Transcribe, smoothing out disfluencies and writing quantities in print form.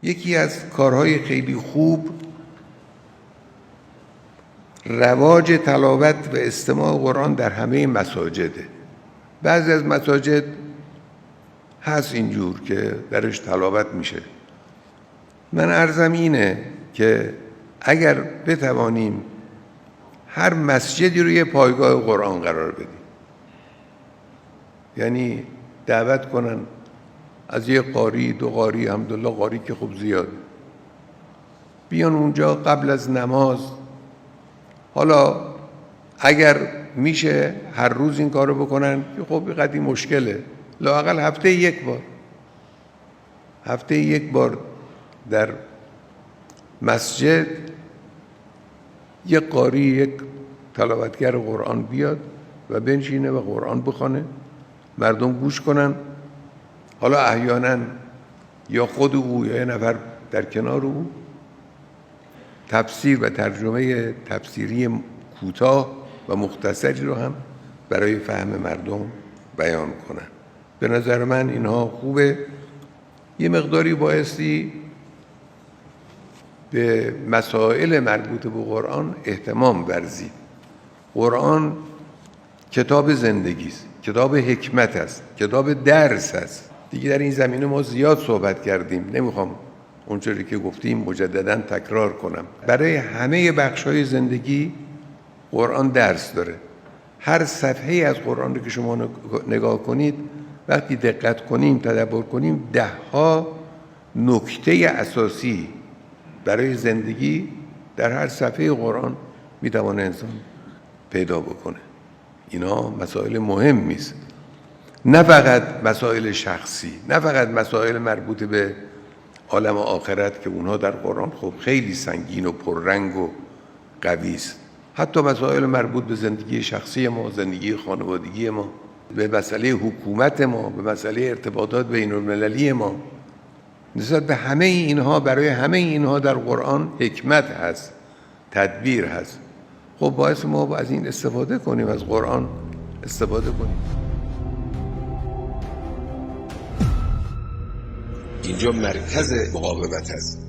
یکی از کارهای خیلی خوب رواج تلاوت و استماع قرآن در همه مساجده. بعضی از مساجد هست اینجور که درش تلاوت میشه. من عرضم اینه که اگر بتوانیم هر مسجدی رو یه پایگاه قرآن قرار بدیم، یعنی دعوت کنن از یه قاری، 2 قاری، الحمدلله قاری که خوب زیاد، بیان اونجا قبل از نماز. حالا اگر میشه هر روز این کارو بکنن که خب قدیم مشکله، لااقل هفته یک بار در مسجد یک قاری، یک تلاوتگر قرآن بیاد و بنشینه و قرآن بخونه، مردم گوش کنن. حالا احیانا یا خود او یا یه نفر در کنار او تفسیر و ترجمه تفسیری کوتاه و مختصری رو هم برای فهم مردم بیان کنن. به نظر من اینها خوبه. یه مقداری بایستی به مسائل مربوط به قرآن اهتمام ورزید. قرآن کتاب زندگی است، کتاب حکمت است، کتاب درس است. دیگه در این زمینه ما زیاد صحبت کردیم، نمیخوام اونجوری که گفتیم مجددا تکرار کنم. برای همه بخش‌های زندگی قرآن درس داره. هر صفحه از قرآن رو که شما نگاه کنید، وقتی دقت کنیم، تدبر کنیم، 10 نکته اساسی برای زندگی در هر صفحه قرآن میتوانه انسان پیدا بکنه. اینا مسائل مهمی است، نه فقط مسائل شخصی، نه فقط مسائل مربوط به عالم آخرت که اونها در قرآن خب خیلی سنگین و پررنگ و قوی است. حتی مسائل مربوط به زندگی شخصی ما، زندگی خانوادگی ما، به مسئله حکومت ما، به مسئله ارتباطات بین المللی ما. نسبت به همه اینها، برای همه اینها در قرآن حکمت هست، تدبیر هست. خب باعث ما از این استفاده کنیم، از قرآن استفاده کنیم. اینجا مرکز مقاومت هست.